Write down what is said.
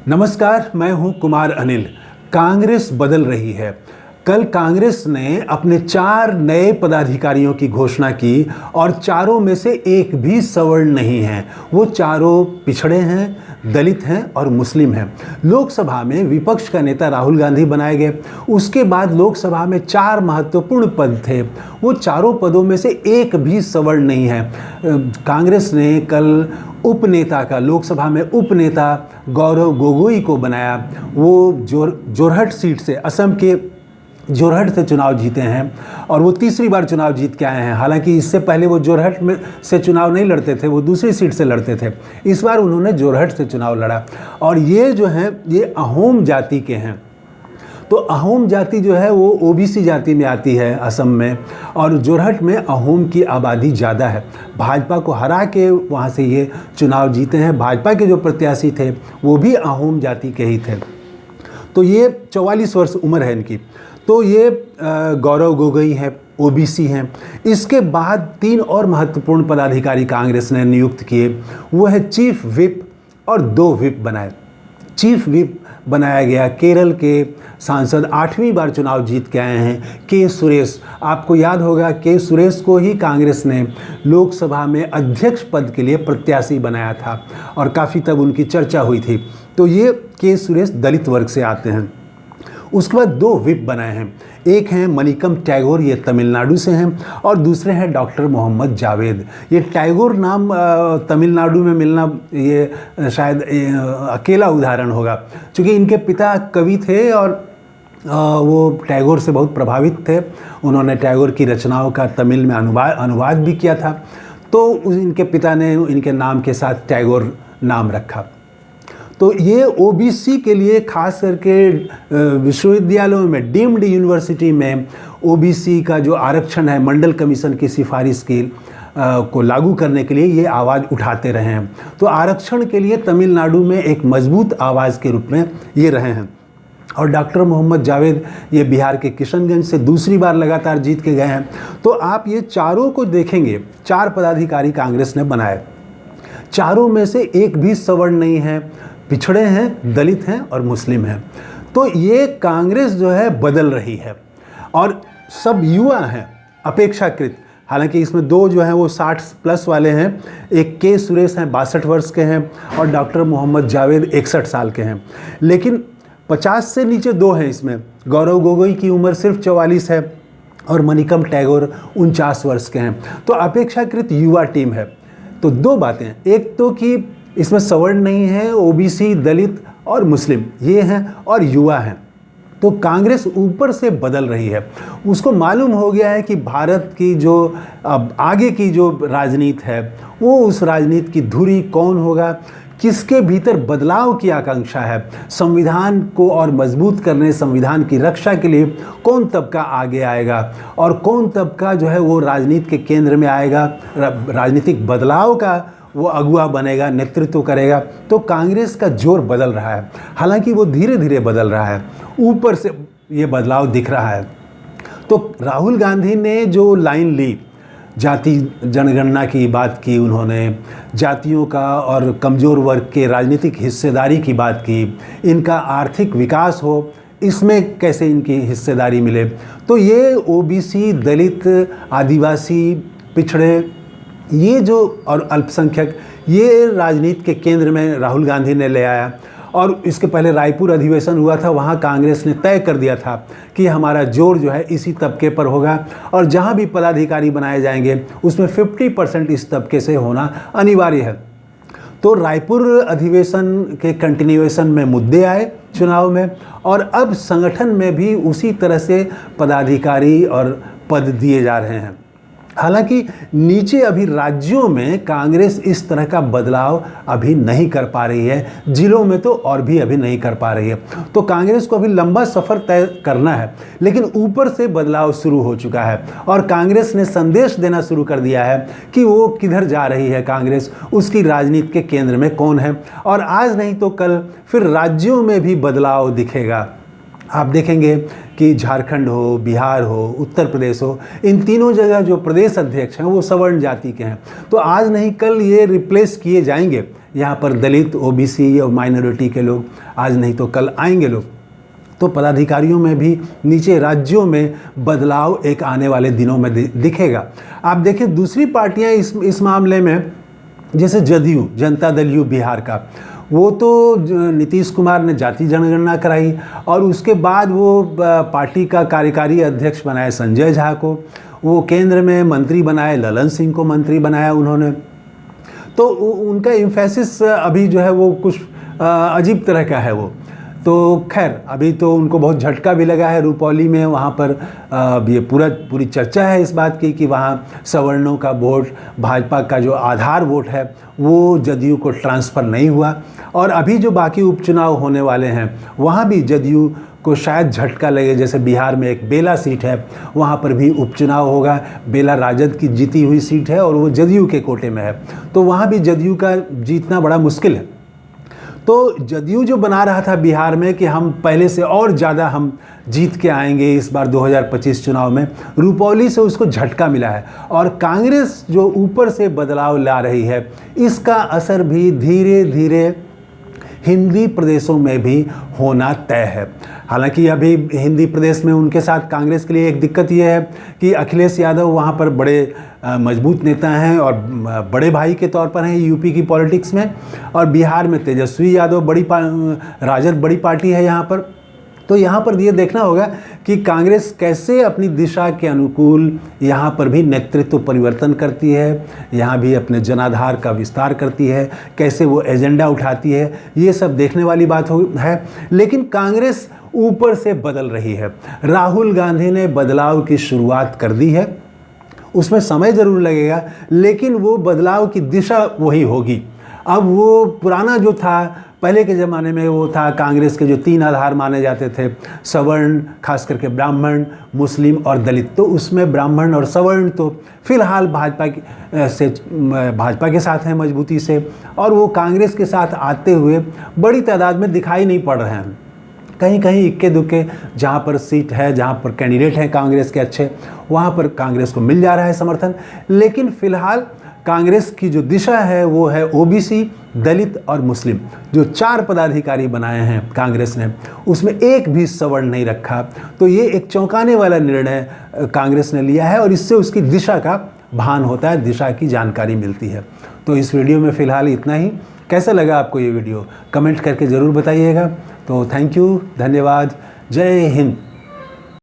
नमस्कार, मैं हूं कुमार अनिल। कांग्रेस बदल रही है। कल कांग्रेस ने अपने 4 नए पदाधिकारियों की घोषणा की और चारों में से एक भी सवर्ण नहीं है। वो चारों पिछड़े हैं, दलित हैं और मुस्लिम हैं। लोकसभा में विपक्ष का नेता राहुल गांधी बनाए गए। उसके बाद लोकसभा में 4 महत्वपूर्ण पद थे। वो चारों पदों में से एक भी सवर्ण नहीं है। कांग्रेस ने कल उपनेता का, लोकसभा में उपनेता गौरव गोगोई को बनाया। वो जोरहट सीट से, असम के जोरहट से चुनाव जीते हैं और वो तीसरी बार चुनाव जीत के आए हैं। हालांकि इससे पहले वो जोरहट में से चुनाव नहीं लड़ते थे, वो दूसरी सीट से लड़ते थे। इस बार उन्होंने जोरहट से चुनाव लड़ा और ये जो हैं ये अहोम जाति के हैं। तो अहोम जाति जो है वो ओबीसी जाति में आती है असम में, और जोरहट में अहोम की आबादी ज़्यादा है। भाजपा को हरा के वहाँ से ये चुनाव जीते हैं। भाजपा के जो प्रत्याशी थे वो भी अहोम जाति के ही थे। तो ये 44 वर्ष उम्र है इनकी। तो ये गौरव गोगोई है, ओबीसी हैं। इसके बाद 3 और महत्वपूर्ण पदाधिकारी कांग्रेस ने नियुक्त किए। वो है चीफ विप और 2 विप बनाए। चीफ विप बनाया गया केरल के सांसद, 8वीं बार चुनाव जीत के आए हैं, के सुरेश। आपको याद होगा के सुरेश को ही कांग्रेस ने लोकसभा में अध्यक्ष पद के लिए प्रत्याशी बनाया था और काफ़ी तब उनकी चर्चा हुई थी। तो ये के सुरेश दलित वर्ग से आते हैं। उसके बाद 2 विप बनाए हैं। एक हैं मनिकम टैगोर, ये तमिलनाडु से हैं, और दूसरे हैं डॉक्टर मोहम्मद जावेद। ये टैगोर नाम तमिलनाडु में मिलना ये शायद अकेला उदाहरण होगा, क्योंकि इनके पिता कवि थे और वो टैगोर से बहुत प्रभावित थे। उन्होंने टैगोर की रचनाओं का तमिल में अनुवाद भी किया था। तो इनके पिता ने इनके नाम के साथ टैगोर नाम रखा। तो ये ओबीसी के लिए, खास करके विश्वविद्यालयों में, डीम्ड यूनिवर्सिटी में ओबीसी का जो आरक्षण है, मंडल कमीशन की सिफारिश की को लागू करने के लिए ये आवाज़ उठाते रहे हैं। तो आरक्षण के लिए तमिलनाडु में एक मजबूत आवाज़ के रूप में ये रहे हैं। और डॉक्टर मोहम्मद जावेद ये बिहार के किशनगंज से दूसरी बार लगातार जीत के गए हैं। तो आप ये चारों को देखेंगे, 4 पदाधिकारी कांग्रेस ने बनाए। चारों में से एक भी सवर्ण नहीं है, पिछड़े हैं, दलित हैं और मुस्लिम हैं। तो ये कांग्रेस जो है बदल रही है और सब युवा हैं अपेक्षाकृत। हालांकि इसमें 2 जो हैं वो 60 प्लस वाले हैं। एक के सुरेश हैं, 62 वर्ष के हैं, और डॉक्टर मोहम्मद जावेद 61 साल के हैं। लेकिन 50 से नीचे 2 हैं इसमें। गौरव गोगोई की उम्र सिर्फ 44 है और मनिकम टैगोर 49 वर्ष के हैं। तो अपेक्षाकृत युवा टीम है। तो 2 बातें, एक तो कि इसमें सवर्ण नहीं है, ओबीसी, दलित और मुस्लिम ये हैं और युवा हैं। तो कांग्रेस ऊपर से बदल रही है। उसको मालूम हो गया है कि भारत की जो अब आगे की जो राजनीति है, वो उस राजनीति की धुरी कौन होगा, किसके भीतर बदलाव की आकांक्षा है, संविधान को और मजबूत करने, संविधान की रक्षा के लिए कौन तबका आगे आएगा और कौन तबका जो है वो राजनीति के केंद्र में आएगा, राजनीतिक बदलाव का वो अगुवा बनेगा, नेतृत्व करेगा। तो कांग्रेस का जोर बदल रहा है। हालांकि वो धीरे धीरे बदल रहा है, ऊपर से ये बदलाव दिख रहा है। तो राहुल गांधी ने जो लाइन ली, जाति जनगणना की बात की, उन्होंने जातियों का और कमज़ोर वर्ग के राजनीतिक हिस्सेदारी की बात की, इनका आर्थिक विकास हो, इसमें कैसे इनकी हिस्सेदारी मिले। तो ये ओबीसी, दलित, आदिवासी, पिछड़े, ये जो और अल्पसंख्यक, ये राजनीति के केंद्र में राहुल गांधी ने ले आया। और इसके पहले रायपुर अधिवेशन हुआ था, वहाँ कांग्रेस ने तय कर दिया था कि हमारा जोर जो है इसी तबके पर होगा और जहाँ भी पदाधिकारी बनाए जाएंगे उसमें 50% इस तबके से होना अनिवार्य है। तो रायपुर अधिवेशन के कंटिन्यूएशन में मुद्दे आए चुनाव में, और अब संगठन में भी उसी तरह से पदाधिकारी और पद दिए जा रहे हैं। हालांकि नीचे अभी राज्यों में कांग्रेस इस तरह का बदलाव अभी नहीं कर पा रही है, जिलों में तो और भी अभी नहीं कर पा रही है। तो कांग्रेस को अभी लंबा सफ़र तय करना है, लेकिन ऊपर से बदलाव शुरू हो चुका है और कांग्रेस ने संदेश देना शुरू कर दिया है कि वो किधर जा रही है कांग्रेस, उसकी राजनीति के केंद्र में कौन है। और आज नहीं तो कल फिर राज्यों में भी बदलाव दिखेगा। आप देखेंगे कि झारखंड हो, बिहार हो, उत्तर प्रदेश हो, इन तीनों जगह जो प्रदेश अध्यक्ष हैं वो सवर्ण जाति के हैं। तो आज नहीं कल ये रिप्लेस किए जाएंगे, यहाँ पर दलित, ओबीसी और माइनॉरिटी के लोग आज नहीं तो कल आएंगे लोग। तो पदाधिकारियों में भी नीचे राज्यों में बदलाव एक आने वाले दिनों में दिखेगा। आप देखिए दूसरी पार्टियां इस मामले में, जैसे जदयू, जनता दल यू बिहार का, वो तो नीतीश कुमार ने जाति जनगणना कराई और उसके बाद वो पार्टी का कार्यकारी अध्यक्ष बनाए संजय झा को, वो केंद्र में मंत्री बनाए ललन सिंह को मंत्री बनाया उन्होंने। तो उनका एम्फेसिस अभी जो है वो कुछ अजीब तरह का है वो। तो खैर अभी तो उनको बहुत झटका भी लगा है रुपौली में, वहाँ पर ये पूरी चर्चा है इस बात की कि वहाँ सवर्णों का वोट, भाजपा का जो आधार वोट है वो जदयू को ट्रांसफ़र नहीं हुआ। और अभी जो बाकी उपचुनाव होने वाले हैं वहाँ भी जदयू को शायद झटका लगे। जैसे बिहार में एक बेला सीट है, वहाँ पर भी उपचुनाव होगा। बेला राजद की जीती हुई सीट है और वो जदयू के कोटे में है, तो वहाँ भी जदयू का जीतना बड़ा मुश्किल है। तो जदयू जो बना रहा था बिहार में कि हम पहले से और ज़्यादा हम जीत के आएंगे इस बार 2025 चुनाव में, रुपौली से उसको झटका मिला है। और कांग्रेस जो ऊपर से बदलाव ला रही है, इसका असर भी धीरे धीरे हिंदी प्रदेशों में भी होना तय है। हालांकि अभी हिंदी प्रदेश में उनके साथ कांग्रेस के लिए एक दिक्कत यह है कि अखिलेश यादव वहाँ पर बड़े मजबूत नेता हैं और बड़े भाई के तौर पर हैं यूपी की पॉलिटिक्स में, और बिहार में तेजस्वी यादव राजद बड़ी पार्टी है यहाँ पर। तो यहाँ पर ये देखना होगा कि कांग्रेस कैसे अपनी दिशा के अनुकूल यहाँ पर भी नेतृत्व परिवर्तन करती है, यहाँ भी अपने जनाधार का विस्तार करती है, कैसे वो एजेंडा उठाती है, ये सब देखने वाली बात है। लेकिन कांग्रेस ऊपर से बदल रही है। राहुल गांधी ने बदलाव की शुरुआत कर दी है, उसमें समय ज़रूर लगेगा लेकिन वो बदलाव की दिशा वही होगी। अब वो पुराना जो था पहले के ज़माने में, वो था कांग्रेस के जो 3 आधार माने जाते थे, सवर्ण, खास करके ब्राह्मण, मुस्लिम और दलित। तो उसमें ब्राह्मण और सवर्ण तो फिलहाल भाजपा के साथ हैं मजबूती से, और वो कांग्रेस के साथ आते हुए बड़ी तादाद में दिखाई नहीं पड़ रहे हैं। कहीं कहीं इक्के दुक्के जहाँ पर सीट है, जहाँ पर कैंडिडेट हैं कांग्रेस के अच्छे, वहाँ पर कांग्रेस को मिल जा रहा है समर्थन। लेकिन फिलहाल कांग्रेस की जो दिशा है वो है ओबीसी, दलित और मुस्लिम। जो 4 पदाधिकारी बनाए हैं कांग्रेस ने, उसमें एक भी सवर्ण नहीं रखा। तो ये एक चौंकाने वाला निर्णय कांग्रेस ने लिया है और इससे उसकी दिशा का भान होता है, दिशा की जानकारी मिलती है। तो इस वीडियो में फ़िलहाल इतना ही। कैसा लगा आपको ये वीडियो कमेंट करके ज़रूर बताइएगा। तो थैंक यू, धन्यवाद, जय हिंद।